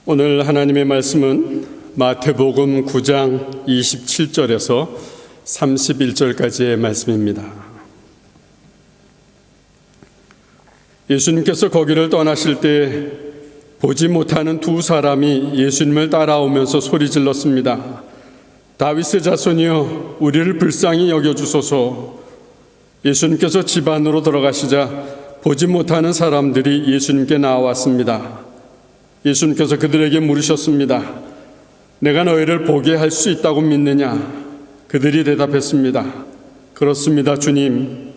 오늘 하나님의 말씀은 마태복음 9장 27절에서 31절까지의 말씀입니다. 예수님께서 거기를 떠나실 때 보지 못하는 두 사람이 예수님을 따라오면서 소리 질렀습니다. 다윗의 자손이여, 우리를 불쌍히 여겨주소서. 예수님께서 집 안으로 들어가시자 보지 못하는 사람들이 예수님께 나왔습니다. 예수님께서 그들에게 물으셨습니다. 내가 너희를 보게 할 수 있다고 믿느냐? 그들이 대답했습니다. 그렇습니다, 주님.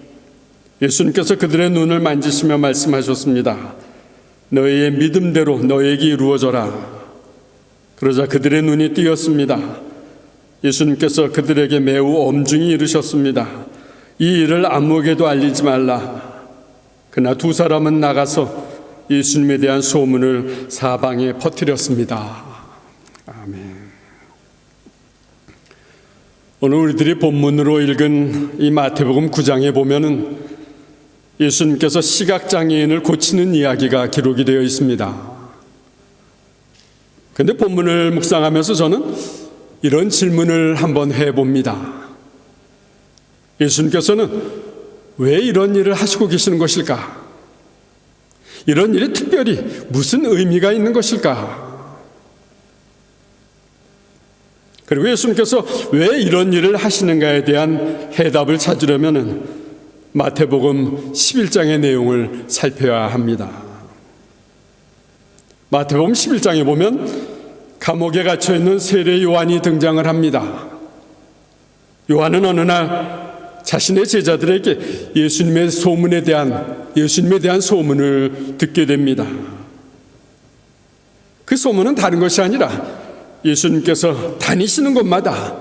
예수님께서 그들의 눈을 만지시며 말씀하셨습니다. 너희의 믿음대로 너희에게 이루어져라. 그러자 그들의 눈이 띄었습니다. 예수님께서 그들에게 매우 엄중히 이르셨습니다. 이 일을 아무에게도 알리지 말라. 그러나 두 사람은 나가서 예수님에 대한 소문을 사방에 퍼뜨렸습니다. 아멘. 오늘 우리들이 본문으로 읽은 이 마태복음 9장에 보면은 예수님께서 시각장애인을 고치는 이야기가 기록이 되어 있습니다. 그런데 본문을 묵상하면서 저는 이런 질문을 한번 해봅니다. 예수님께서는 왜 이런 일을 하시고 계시는 것일까? 이런 일이 특별히 무슨 의미가 있는 것일까? 그리고 예수님께서 왜 이런 일을 하시는가에 대한 해답을 찾으려면 마태복음 11장의 내용을 살펴야 합니다. 마태복음 11장에 보면 감옥에 갇혀있는 세례 요한이 등장을 합니다. 요한은 어느 날 자신의 제자들에게 예수님에 대한 소문을 듣게 됩니다. 그 소문은 다른 것이 아니라 예수님께서 다니시는 곳마다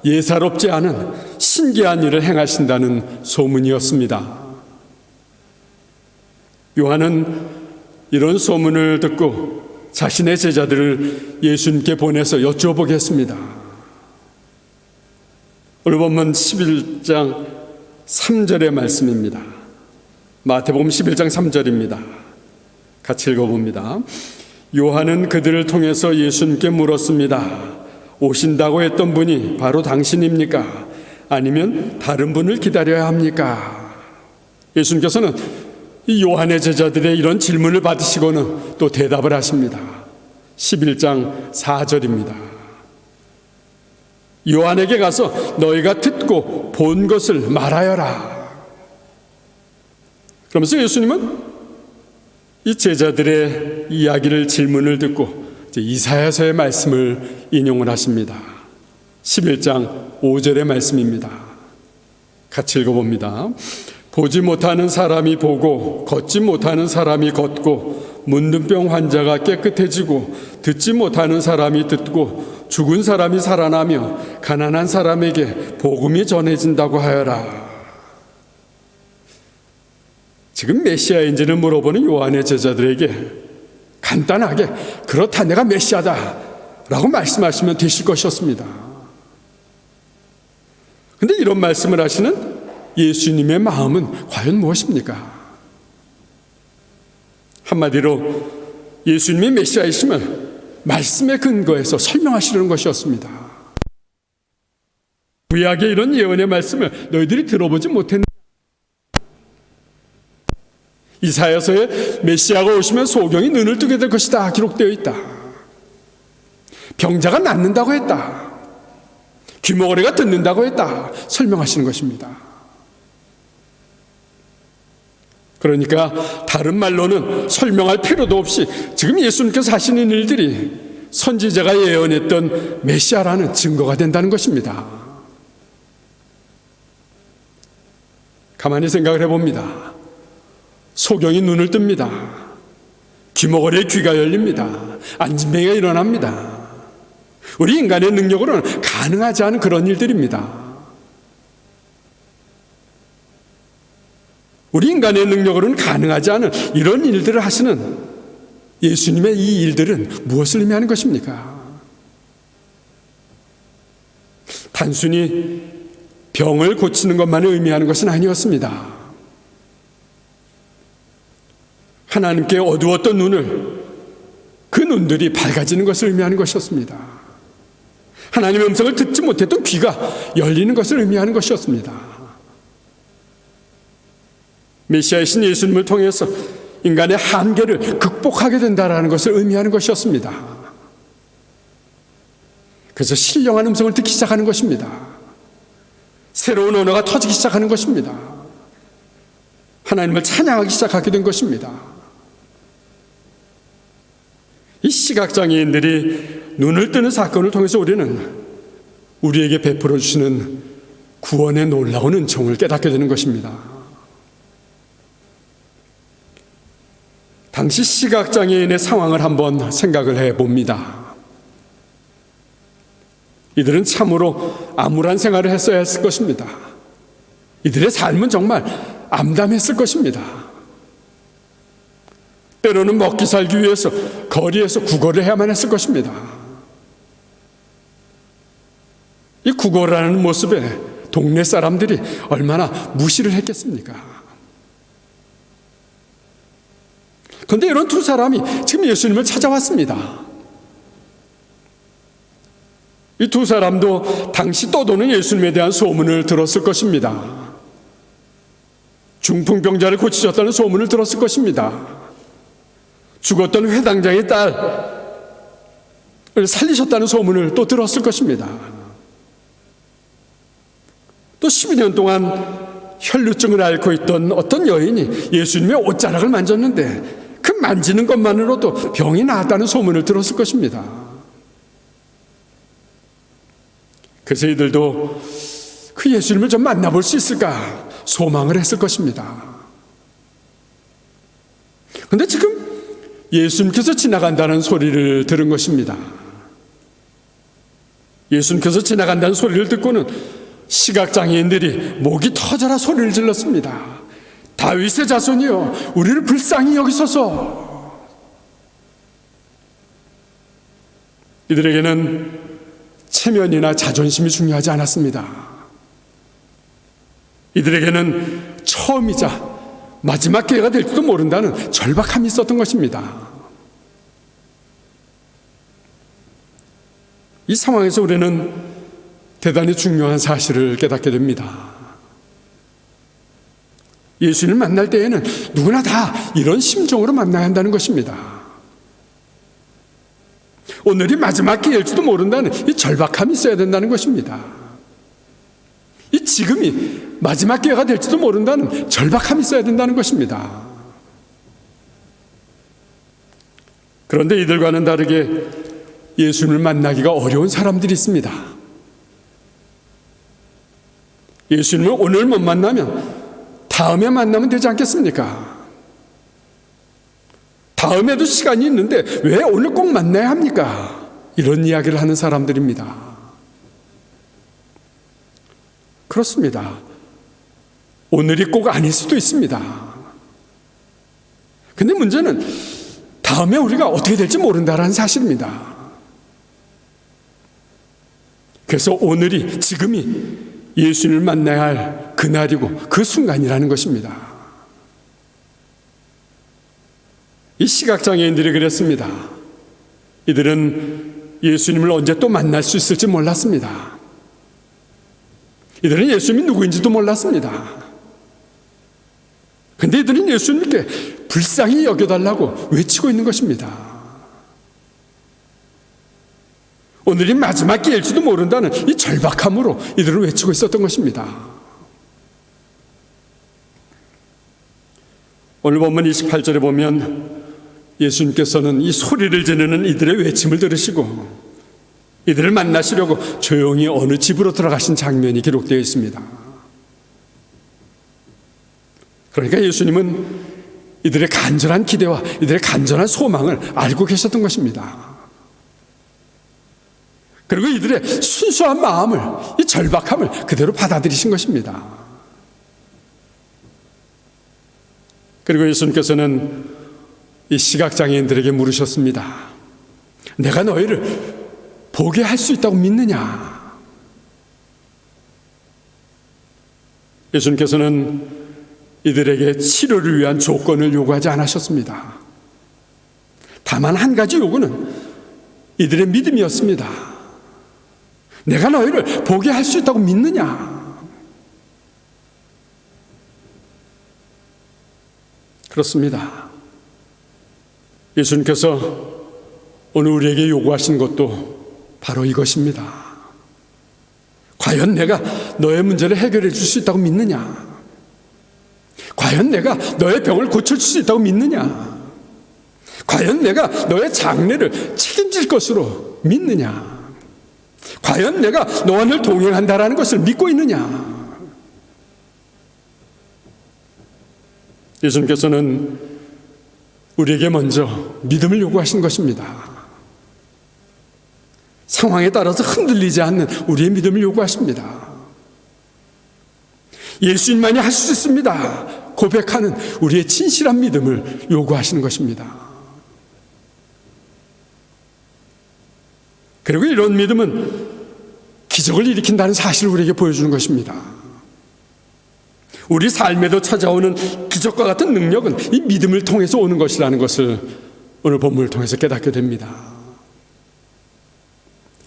예사롭지 않은 신기한 일을 행하신다는 소문이었습니다. 요한은 이런 소문을 듣고 자신의 제자들을 예수님께 보내서 여쭤보겠습니다. 오늘 본문 11장 3절의 말씀입니다. 마태복음 11장 3절입니다. 같이 읽어봅니다. 요한은 그들을 통해서 예수님께 물었습니다. 오신다고 했던 분이 바로 당신입니까? 아니면 다른 분을 기다려야 합니까? 예수님께서는 이 요한의 제자들의 이런 질문을 받으시고는 또 대답을 하십니다. 11장 4절입니다. 요한에게 가서 너희가 듣고 본 것을 말하여라. 그러면서 예수님은 이 제자들의 이야기를 질문을 듣고 이사야서의 말씀을 인용을 하십니다. 11장 5절의 말씀입니다. 같이 읽어봅니다. 보지 못하는 사람이 보고 걷지 못하는 사람이 걷고 문둥병 환자가 깨끗해지고 듣지 못하는 사람이 듣고 죽은 사람이 살아나며 가난한 사람에게 복음이 전해진다고 하여라. 지금 메시아인지를 물어보는 요한의 제자들에게 간단하게 그렇다, 내가 메시아다 라고 말씀하시면 되실 것이었습니다. 그런데 이런 말씀을 하시는 예수님의 마음은 과연 무엇입니까? 한마디로 예수님이 메시아이심을 말씀의 근거에서 설명하시려는 것이었습니다. 구약의 이런 예언의 말씀을 너희들이 들어보지 못했느냐? 이사야서에 메시아가 오시면 소경이 눈을 뜨게 될 것이다 기록되어 있다. 병자가 낫는다고 했다. 귀머거리가 듣는다고 했다. 설명하시는 것입니다. 그러니까 다른 말로는 설명할 필요도 없이 지금 예수님께서 하시는 일들이 선지자가 예언했던 메시아라는 증거가 된다는 것입니다. 가만히 생각을 해봅니다. 소경이 눈을 뜹니다. 귀머거리에 귀가 열립니다. 안진뱅이가 일어납니다. 우리 인간의 능력으로는 가능하지 않은 그런 일들입니다. 우리 인간의 능력으로는 가능하지 않은 이런 일들을 하시는 예수님의 이 일들은 무엇을 의미하는 것입니까? 단순히 병을 고치는 것만을 의미하는 것은 아니었습니다. 하나님께 어두웠던 눈을 그 눈들이 밝아지는 것을 의미하는 것이었습니다. 하나님의 음성을 듣지 못했던 귀가 열리는 것을 의미하는 것이었습니다. 메시아이신 예수님을 통해서 인간의 한계를 극복하게 된다는 것을 의미하는 것이었습니다. 그래서 신령한 음성을 듣기 시작하는 것입니다. 새로운 언어가 터지기 시작하는 것입니다. 하나님을 찬양하기 시작하게 된 것입니다. 이 시각장애인들이 눈을 뜨는 사건을 통해서 우리는 우리에게 베풀어 주시는 구원의 놀라운 은총을 깨닫게 되는 것입니다. 당시 시각장애인의 상황을 한번 생각을 해봅니다. 이들은 참으로 암울한 생활을 했어야 했을 것입니다. 이들의 삶은 정말 암담했을 것입니다. 때로는 먹기 살기 위해서 거리에서 구걸을 해야만 했을 것입니다. 이 구걸을 하는 모습에 동네 사람들이 얼마나 무시를 했겠습니까? 그런데 이런 두 사람이 지금 예수님을 찾아왔습니다. 이 두 사람도 당시 떠도는 예수님에 대한 소문을 들었을 것입니다. 중풍병자를 고치셨다는 소문을 들었을 것입니다. 죽었던 회당장의 딸을 살리셨다는 소문을 또 들었을 것입니다. 또 12년 동안 혈루증을 앓고 있던 어떤 여인이 예수님의 옷자락을 만졌는데 그 만지는 것만으로도 병이 나았다는 소문을 들었을 것입니다. 그래서 이들도 그 예수님을 좀 만나볼 수 있을까 소망을 했을 것입니다. 그런데 지금 예수님께서 지나간다는 소리를 들은 것입니다. 예수님께서 지나간다는 소리를 듣고는 시각장애인들이 목이 터져라 소리를 질렀습니다. 다윗의 자손이여, 우리를 불쌍히 여기소서. 이들에게는 체면이나 자존심이 중요하지 않았습니다. 이들에게는 처음이자 마지막 기회가 될지도 모른다는 절박함이 있었던 것입니다. 이 상황에서 우리는 대단히 중요한 사실을 깨닫게 됩니다. 예수님을 만날 때에는 누구나 다 이런 심정으로 만나야 한다는 것입니다. 오늘이 마지막 기회일지도 모른다는 이 절박함이 있어야 된다는 것입니다. 이 지금이 마지막 기회가 될지도 모른다는 절박함이 있어야 된다는 것입니다. 그런데 이들과는 다르게 예수님을 만나기가 어려운 사람들이 있습니다. 예수님을 오늘 못 만나면 다음에 만나면 되지 않겠습니까? 다음에도 시간이 있는데 왜 오늘 꼭 만나야 합니까? 이런 이야기를 하는 사람들입니다. 그렇습니다. 오늘이 꼭 아닐 수도 있습니다. 근데 문제는 다음에 우리가 어떻게 될지 모른다라는 사실입니다. 그래서 오늘이, 지금이 예수님을 만나야 할 그날이고 그 순간이라는 것입니다. 이 시각장애인들이 그랬습니다. 이들은 예수님을 언제 또 만날 수 있을지 몰랐습니다. 이들은 예수님이 누구인지도 몰랐습니다. 그런데 이들은 예수님께 불쌍히 여겨달라고 외치고 있는 것입니다. 오늘이 마지막 기회일지도 모른다는 이 절박함으로 이들은 외치고 있었던 것입니다. 오늘 본문 28절에 보면 예수님께서는 이 소리를 지르는 이들의 외침을 들으시고 이들을 만나시려고 조용히 어느 집으로 들어가신 장면이 기록되어 있습니다. 그러니까 예수님은 이들의 간절한 기대와 이들의 간절한 소망을 알고 계셨던 것입니다. 그리고 이들의 순수한 마음을, 이 절박함을 그대로 받아들이신 것입니다. 그리고 예수님께서는 이 시각장애인들에게 물으셨습니다. 내가 너희를 보게 할 수 있다고 믿느냐? 예수님께서는 이들에게 치료를 위한 조건을 요구하지 않으셨습니다. 다만 한 가지 요구는 이들의 믿음이었습니다. 내가 너희를 보게 할 수 있다고 믿느냐? 그렇습니다. 예수님께서 오늘 우리에게 요구하신 것도 바로 이것입니다. 과연 내가 너의 문제를 해결해 줄 수 있다고 믿느냐? 과연 내가 너의 병을 고쳐줄 수 있다고 믿느냐? 과연 내가 너의 장래를 책임질 것으로 믿느냐? 과연 내가 너와 늘 동행한다라는 것을 믿고 있느냐? 예수님께서는 우리에게 먼저 믿음을 요구하신 것입니다. 상황에 따라서 흔들리지 않는 우리의 믿음을 요구하십니다. 예수님만이 할 수 있습니다 고백하는 우리의 진실한 믿음을 요구하시는 것입니다. 그리고 이런 믿음은 기적을 일으킨다는 사실을 우리에게 보여주는 것입니다. 우리 삶에도 찾아오는 기적과 같은 능력은 이 믿음을 통해서 오는 것이라는 것을 오늘 본문을 통해서 깨닫게 됩니다.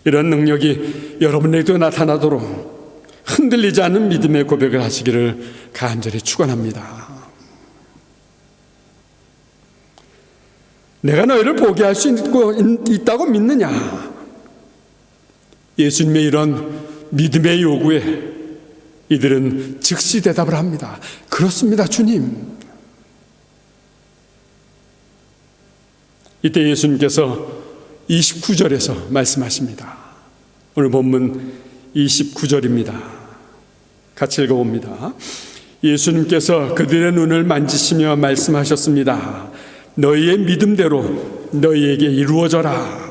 이런 능력이 여러분에게도 나타나도록 흔들리지 않는 믿음의 고백을 하시기를 간절히 축원합니다. 내가 너희를 보게 할 수 있다고 믿느냐? 예수님의 이런 믿음의 요구에 이들은 즉시 대답을 합니다. 그렇습니다, 주님. 이때 예수님께서 29절에서 말씀하십니다. 오늘 본문 29절입니다. 같이 읽어봅니다. 예수님께서 그들의 눈을 만지시며 말씀하셨습니다. 너희의 믿음대로 너희에게 이루어져라.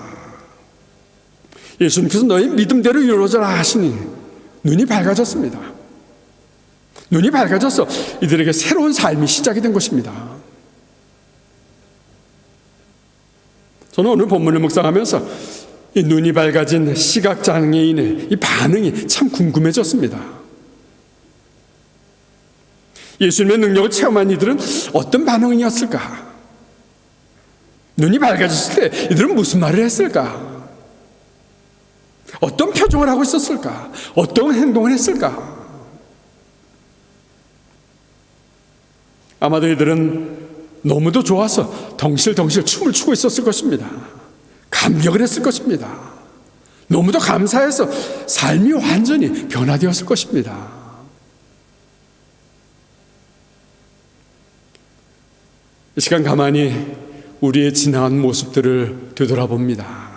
예수님께서 너희 믿음대로 이루어져라 하시니 눈이 밝아졌습니다. 눈이 밝아져서 이들에게 새로운 삶이 시작이 된 것입니다. 저는 오늘 본문을 묵상하면서 이 눈이 밝아진 시각장애인의 이 반응이 참 궁금해졌습니다. 예수님의 능력을 체험한 이들은 어떤 반응이었을까? 눈이 밝아졌을 때 이들은 무슨 말을 했을까? 어떤 표정을 하고 있었을까? 어떤 행동을 했을까? 아마도 이들은 너무도 좋아서 덩실덩실 춤을 추고 있었을 것입니다. 감격을 했을 것입니다. 너무도 감사해서 삶이 완전히 변화되었을 것입니다. 이 시간 가만히 우리의 지나간 모습들을 되돌아봅니다.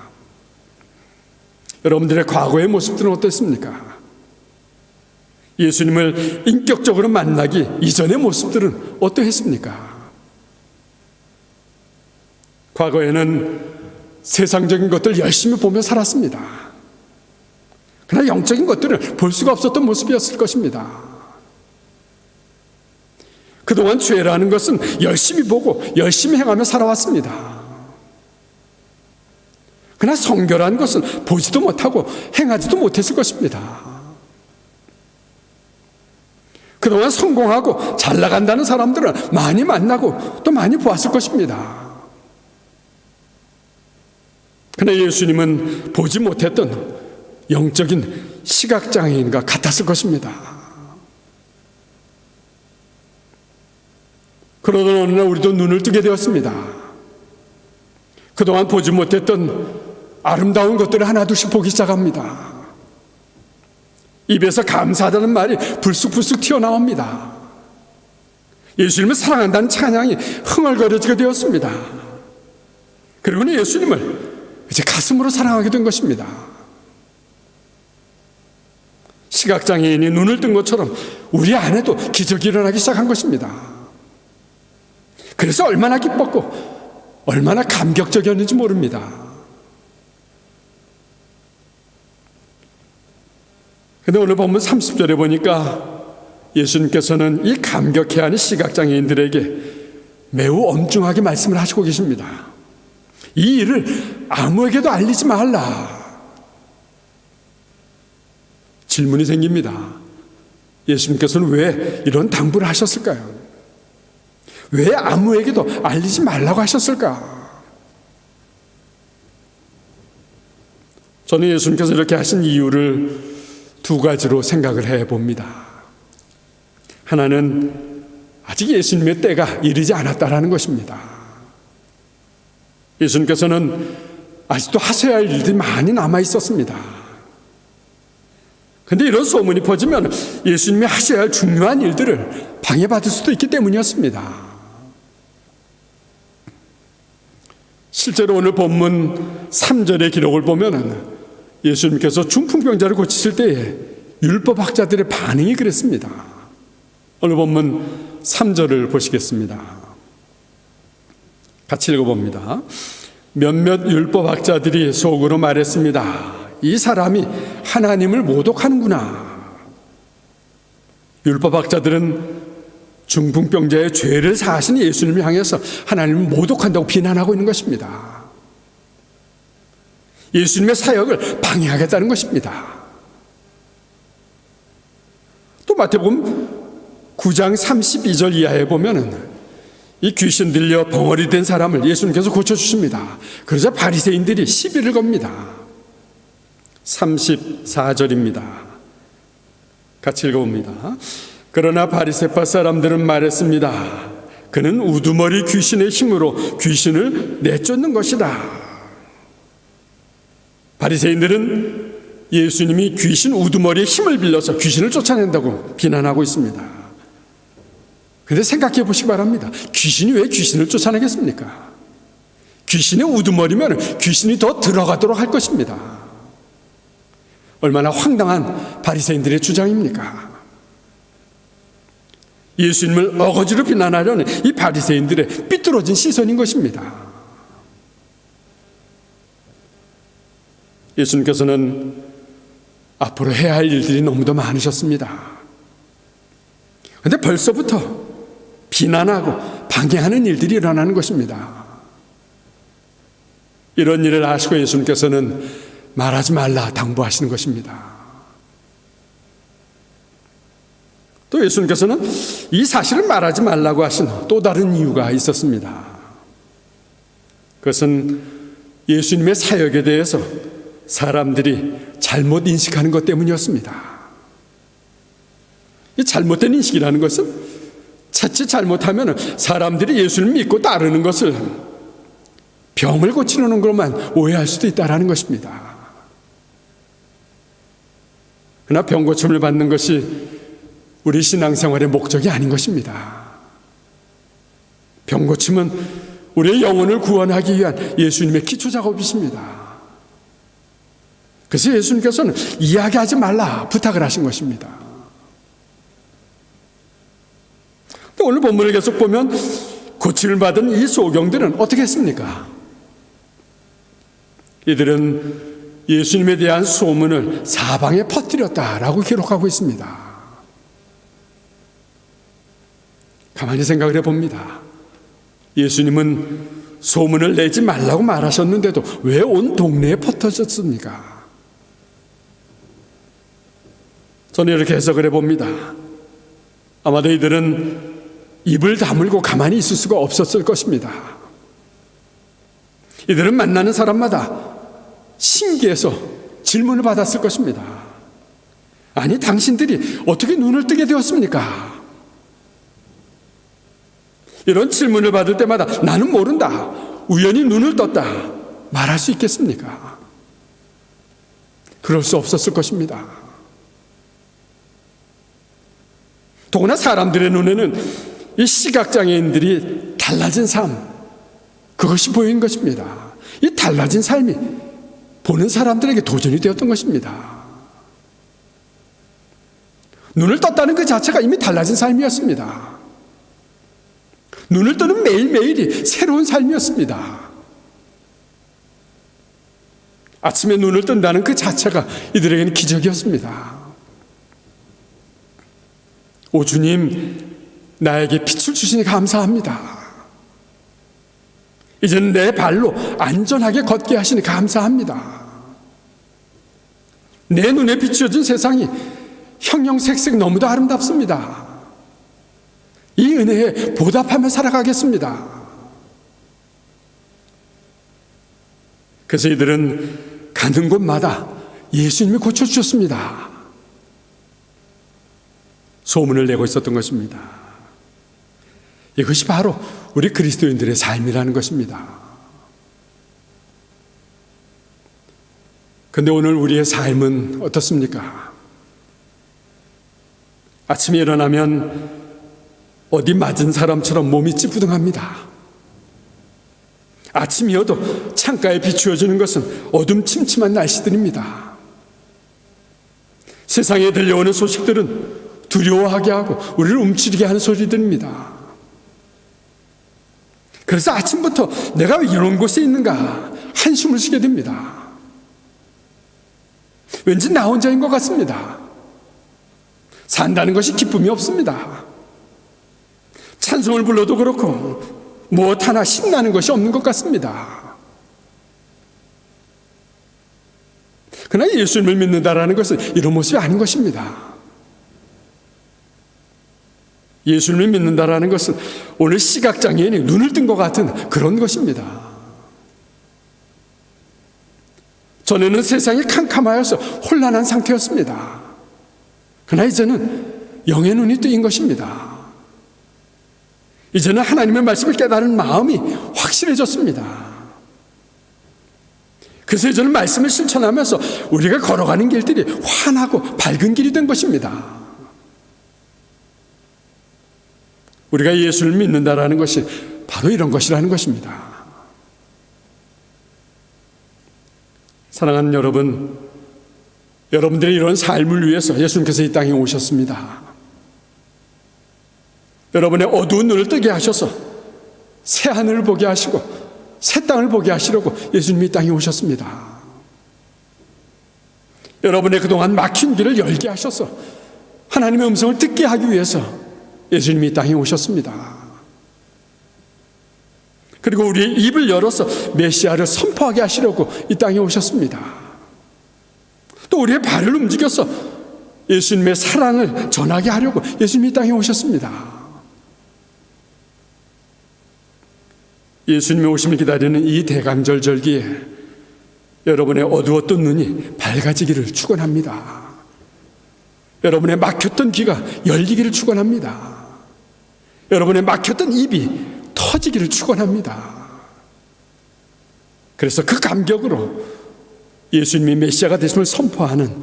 여러분들의 과거의 모습들은 어땠습니까? 예수님을 인격적으로 만나기 이전의 모습들은 어떠했습니까? 과거에는 세상적인 것들 열심히 보며 살았습니다. 그러나 영적인 것들을 볼 수가 없었던 모습이었을 것입니다. 그동안 죄라는 것은 열심히 보고 열심히 행하며 살아왔습니다. 그러나 성결한 것은 보지도 못하고 행하지도 못했을 것입니다. 그동안 성공하고 잘 나간다는 사람들은 많이 만나고 또 많이 보았을 것입니다. 그러나 예수님은 보지 못했던 영적인 시각장애인과 같았을 것입니다. 그러던 어느 날 우리도 눈을 뜨게 되었습니다. 그동안 보지 못했던 아름다운 것들을 하나둘씩 보기 시작합니다. 입에서 감사하다는 말이 불쑥불쑥 튀어나옵니다. 예수님을 사랑한다는 찬양이 흥얼거려지게 되었습니다. 그리고는 예수님을 이제 가슴으로 사랑하게 된 것입니다. 시각장애인이 눈을 뜬 것처럼 우리 안에도 기적이 일어나기 시작한 것입니다. 그래서 얼마나 기뻤고 얼마나 감격적이었는지 모릅니다. 근데 오늘 본문 30절에 보니까 예수님께서는 이 감격해하는 시각장애인들에게 매우 엄중하게 말씀을 하시고 계십니다. 이 일을 아무에게도 알리지 말라. 질문이 생깁니다. 예수님께서는 왜 이런 당부를 하셨을까요? 왜 아무에게도 알리지 말라고 하셨을까? 저는 예수님께서 이렇게 하신 이유를 두 가지로 생각을 해봅니다. 하나는 아직 예수님의 때가 이르지 않았다라는 것입니다. 예수님께서는 아직도 하셔야 할 일들이 많이 남아 있었습니다. 그런데 이런 소문이 퍼지면 예수님이 하셔야 할 중요한 일들을 방해받을 수도 있기 때문이었습니다. 실제로 오늘 본문 3절의 기록을 보면 예수님께서 중풍병자를 고치실 때에 율법학자들의 반응이 그랬습니다. 오늘 본문 3절을 보시겠습니다. 같이 읽어봅니다. 몇몇 율법학자들이 속으로 말했습니다. 이 사람이 하나님을 모독하는구나. 율법학자들은 중풍병자의 죄를 사하신 예수님을 향해서 하나님을 모독한다고 비난하고 있는 것입니다. 예수님의 사역을 방해하겠다는 것입니다. 또 마태복음 9장 32절 이하에 보면은 이 귀신 들려 벙어리 된 사람을 예수님께서 고쳐주십니다. 그러자 바리새인들이 시비를 겁니다. 34절입니다. 같이 읽어봅니다. 그러나 바리새파 사람들은 말했습니다. 그는 우두머리 귀신의 힘으로 귀신을 내쫓는 것이다. 바리새인들은 예수님이 귀신 우두머리의 힘을 빌려서 귀신을 쫓아낸다고 비난하고 있습니다. 그런데 생각해 보시기 바랍니다. 귀신이 왜 귀신을 쫓아내겠습니까? 귀신의 우두머리면 귀신이 더 들어가도록 할 것입니다. 얼마나 황당한 바리새인들의 주장입니까? 예수님을 어거지로 비난하려는 이 바리새인들의 삐뚤어진 시선인 것입니다. 예수님께서는 앞으로 해야 할 일들이 너무도 많으셨습니다. 그런데 벌써부터 비난하고 방해하는 일들이 일어나는 것입니다. 이런 일을 아시고 예수님께서는 말하지 말라 당부하시는 것입니다. 또 예수님께서는 이 사실을 말하지 말라고 하신 또 다른 이유가 있었습니다. 그것은 예수님의 사역에 대해서 사람들이 잘못 인식하는 것 때문이었습니다. 이 잘못된 인식이라는 것은 자칫 잘못하면 사람들이 예수를 믿고 따르는 것을 병을 고치는 것만 오해할 수도 있다는 것입니다. 그러나 병 고침을 받는 것이 우리 신앙생활의 목적이 아닌 것입니다. 병 고침은 우리의 영혼을 구원하기 위한 예수님의 기초 작업이십니다. 그래서 예수님께서는 이야기하지 말라 부탁을 하신 것입니다. 오늘 본문을 계속 보면 고침을 받은 이 소경들은 어떻게 했습니까? 이들은 예수님에 대한 소문을 사방에 퍼뜨렸다라고 기록하고 있습니다. 가만히 생각을 해봅니다. 예수님은 소문을 내지 말라고 말하셨는데도 왜 온 동네에 퍼뜨렸습니까? 저는 이렇게 해석을 해봅니다. 아마도 이들은 입을 다물고 가만히 있을 수가 없었을 것입니다. 이들은 만나는 사람마다 신기해서 질문을 받았을 것입니다. 아니, 당신들이 어떻게 눈을 뜨게 되었습니까? 이런 질문을 받을 때마다 나는 모른다, 우연히 눈을 떴다 말할 수 있겠습니까? 그럴 수 없었을 것입니다. 더구나 사람들의 눈에는 이 시각장애인들이 달라진 삶, 그것이 보이는 것입니다. 이 달라진 삶이 보는 사람들에게 도전이 되었던 것입니다. 눈을 떴다는 그 자체가 이미 달라진 삶이었습니다. 눈을 뜨는 매일매일이 새로운 삶이었습니다. 아침에 눈을 뜬다는 그 자체가 이들에게는 기적이었습니다. 오 주님, 나에게 빛을 주시니 감사합니다. 이제는 내 발로 안전하게 걷게 하시니 감사합니다. 내 눈에 비추어진 세상이 형형색색 너무도 아름답습니다. 이 은혜에 보답하며 살아가겠습니다. 그래서 이들은 가는 곳마다 예수님이 고쳐주셨습니다. 소문을 내고 있었던 것입니다. 이것이 바로 우리 그리스도인들의 삶이라는 것입니다. 그런데 오늘 우리의 삶은 어떻습니까? 아침에 일어나면 어디 맞은 사람처럼 몸이 찌뿌둥합니다. 아침이어도 창가에 비추어지는 것은 어둠침침한 날씨들입니다. 세상에 들려오는 소식들은 두려워하게 하고 우리를 움츠리게 하는 소리들입니다. 그래서 아침부터 내가 왜 이런 곳에 있는가 한숨을 쉬게 됩니다. 왠지 나 혼자인 것 같습니다. 산다는 것이 기쁨이 없습니다. 찬송을 불러도 그렇고 무엇 하나 신나는 것이 없는 것 같습니다. 그러나 예수님을 믿는다라는 것은 이런 모습이 아닌 것입니다. 예수님을 믿는다라는 것은 오늘 시각장애인이 눈을 뜬 것 같은 그런 것입니다. 전에는 세상이 캄캄하여서 혼란한 상태였습니다. 그러나 이제는 영의 눈이 뜨인 것입니다. 이제는 하나님의 말씀을 깨달은 마음이 확실해졌습니다. 그래서 이제는 말씀을 실천하면서 우리가 걸어가는 길들이 환하고 밝은 길이 된 것입니다. 우리가 예수를 믿는다라는 것이 바로 이런 것이라는 것입니다. 사랑하는 여러분, 여러분들의 이런 삶을 위해서 예수님께서 이 땅에 오셨습니다. 여러분의 어두운 눈을 뜨게 하셔서 새 하늘을 보게 하시고 새 땅을 보게 하시려고 예수님이 이 땅에 오셨습니다. 여러분의 그동안 막힌 길을 열게 하셔서 하나님의 음성을 듣게 하기 위해서 예수님이 이 땅에 오셨습니다. 그리고 우리의 입을 열어서 메시아를 선포하게 하시려고 이 땅에 오셨습니다. 또 우리의 발을 움직여서 예수님의 사랑을 전하게 하려고 예수님이 이 땅에 오셨습니다. 예수님의 오심을 기다리는 이 대강절 절기에 여러분의 어두웠던 눈이 밝아지기를 축원합니다. 여러분의 막혔던 귀가 열리기를 축원합니다. 여러분의 막혔던 입이 터지기를 축원합니다. 그래서 그 감격으로 예수님이 메시아가 되심을 선포하는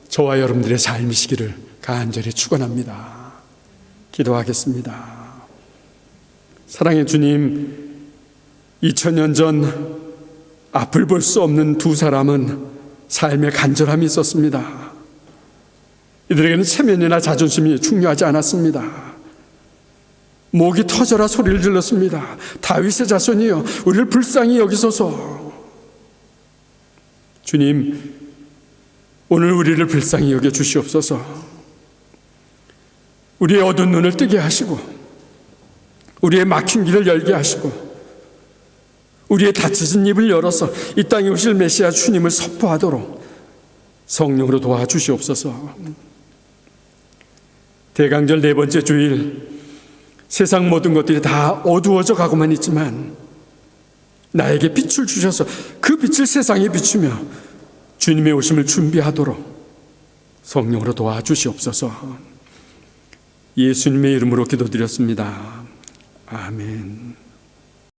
저와 여러분들의 삶이시기를 간절히 축원합니다. 기도하겠습니다. 사랑의 주님, 2000년 전 앞을 볼 수 없는 두 사람은 삶에 간절함이 있었습니다. 이들에게는 체면이나 자존심이 중요하지 않았습니다. 목이 터져라 소리를 질렀습니다. 다윗의 자손이여 우리를 불쌍히 여기소서. 주님, 오늘 우리를 불쌍히 여겨 주시옵소서. 우리의 어두운 눈을 뜨게 하시고 우리의 막힌 길을 열게 하시고 우리의 닫혀진 입을 열어서 이 땅에 오실 메시아 주님을 선포하도록 성령으로 도와주시옵소서. 대강절 네 번째 주일, 세상 모든 것들이 다 어두워져 가고만 있지만 나에게 빛을 주셔서 그 빛을 세상에 비추며 주님의 오심을 준비하도록 성령으로 도와주시옵소서. 예수님의 이름으로 기도드렸습니다. 아멘.